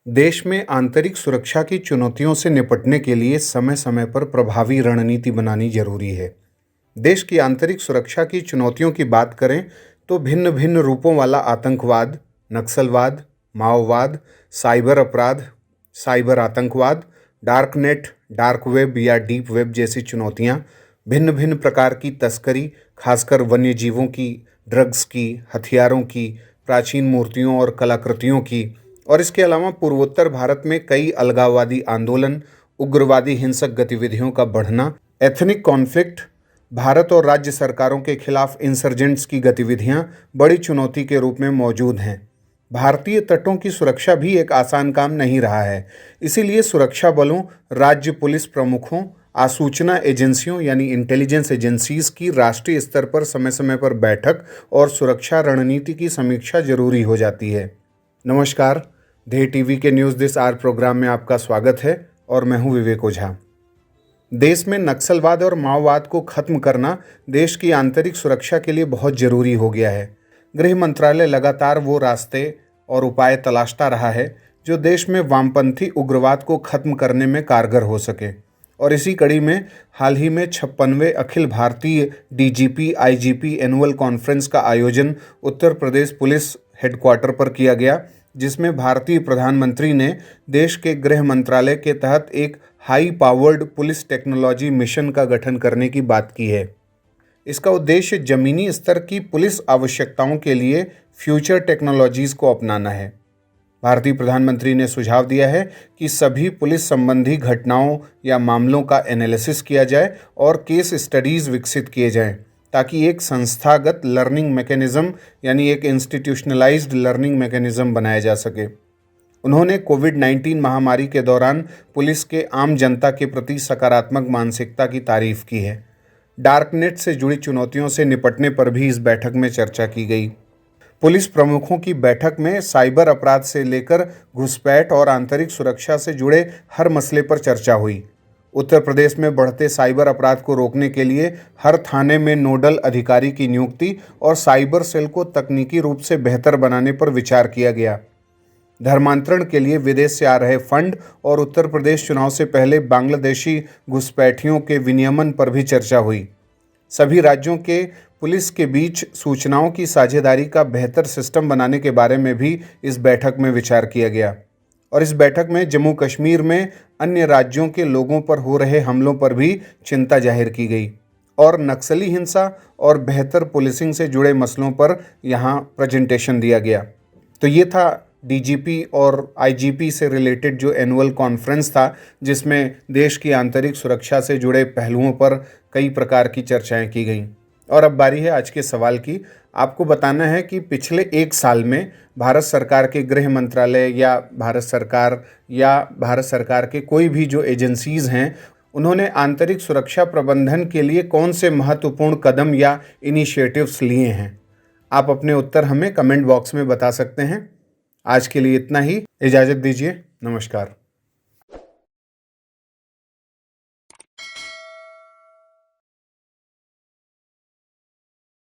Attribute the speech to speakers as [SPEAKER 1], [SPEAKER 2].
[SPEAKER 1] देश में आंतरिक सुरक्षा की चुनौतियों से निपटने के लिए समय समय पर प्रभावी रणनीति बनानी जरूरी है। देश की आंतरिक सुरक्षा की चुनौतियों की बात करें तो भिन्न भिन्न रूपों वाला आतंकवाद, नक्सलवाद, माओवाद, साइबर अपराध, साइबर आतंकवाद, डार्क नेट, डार्क वेब या डीप वेब जैसी चुनौतियां, भिन्न भिन्न प्रकार की तस्करी, खासकर वन्य जीवों की, ड्रग्स की, हथियारों की, प्राचीन मूर्तियों और कलाकृतियों की, और इसके अलावा पूर्वोत्तर भारत में कई अलगाववादी आंदोलन, उग्रवादी हिंसक गतिविधियों का बढ़ना, एथनिक कॉन्फ्लिक्ट, भारत और राज्य सरकारों के खिलाफ इंसर्जेंट्स की गतिविधियां बड़ी चुनौती के रूप में मौजूद हैं। भारतीय तटों की सुरक्षा भी एक आसान काम नहीं रहा है। इसीलिए सुरक्षा बलों, राज्य पुलिस प्रमुखों, आसूचना एजेंसियों यानी इंटेलिजेंस एजेंसीज की राष्ट्रीय स्तर पर समय समय पर बैठक और सुरक्षा रणनीति की समीक्षा जरूरी हो जाती है। नमस्कार, ध्येय टीवी के न्यूज़ दिस आवर प्रोग्राम में आपका स्वागत है और मैं हूं विवेक ओझा। देश में नक्सलवाद और माओवाद को खत्म करना देश की आंतरिक सुरक्षा के लिए बहुत जरूरी हो गया है। गृह मंत्रालय लगातार वो रास्ते और उपाय तलाशता रहा है जो देश में वामपंथी उग्रवाद को खत्म करने में कारगर हो सके, और इसी कड़ी में हाल ही में 56वें Akhil Bharatiya DGP IGP annual conference का आयोजन उत्तर प्रदेश पुलिस हेडक्वार्टर पर किया गया, जिसमें भारतीय प्रधानमंत्री ने देश के गृह मंत्रालय के तहत एक high powered police technology mission का गठन करने की बात की है। इसका उद्देश्य जमीनी स्तर की पुलिस आवश्यकताओं के लिए फ्यूचर टेक्नोलॉजीज को अपनाना है। भारतीय प्रधानमंत्री ने सुझाव दिया है कि सभी पुलिस संबंधी घटनाओं या मामलों का एनालिसिस किया जाए और केस स्टडीज विकसित किए जाएं, ताकि एक संस्थागत लर्निंग मैकेनिज्म यानी एक इंस्टीट्यूशनलाइज्ड लर्निंग मैकेनिज्म बनाया जा सके। उन्होंने कोविड-19 महामारी के दौरान पुलिस के आम जनता के प्रति सकारात्मक मानसिकता की तारीफ की है। डार्कनेट से जुड़ी चुनौतियों से निपटने पर भी इस बैठक में चर्चा की गई। पुलिस प्रमुखों की बैठक में साइबर अपराध से लेकर घुसपैठ और आंतरिक सुरक्षा से जुड़े हर मसले पर चर्चा हुई। उत्तर प्रदेश में बढ़ते साइबर अपराध को रोकने के लिए हर थाने में नोडल अधिकारी की नियुक्ति और साइबर सेल को तकनीकी रूप से बेहतर बनाने पर विचार किया गया। धर्मांतरण के लिए विदेश से आ रहे फंड और उत्तर प्रदेश चुनाव से पहले बांग्लादेशी घुसपैठियों के विनियमन पर भी चर्चा हुई। सभी राज्यों के पुलिस के बीच सूचनाओं की साझेदारी का बेहतर सिस्टम बनाने के बारे में भी इस बैठक में विचार किया गया, और इस बैठक में जम्मू कश्मीर में अन्य राज्यों के लोगों पर हो रहे हमलों पर भी चिंता जाहिर की गई, और नक्सली हिंसा और बेहतर पुलिसिंग से जुड़े मसलों पर यहाँ प्रेजेंटेशन दिया गया। तो ये था डीजीपी और आईजीपी से रिलेटेड जो एनुअल कॉन्फ्रेंस था, जिसमें देश की आंतरिक सुरक्षा से जुड़े पहलुओं पर कई प्रकार की चर्चाएं की गईं। और अब बारी है आज के सवाल की। आपको बताना है कि पिछले एक साल में भारत सरकार के गृह मंत्रालय या भारत सरकार के कोई भी जो एजेंसीज हैं, उन्होंने आंतरिक सुरक्षा प्रबंधन के लिए कौन से महत्वपूर्ण कदम या इनिशिएटिव्स लिए हैं। आप अपने उत्तर हमें कमेंट बॉक्स में बता सकते हैं। आज के लिए इतना ही, इजाज़त दीजिए। नमस्कार।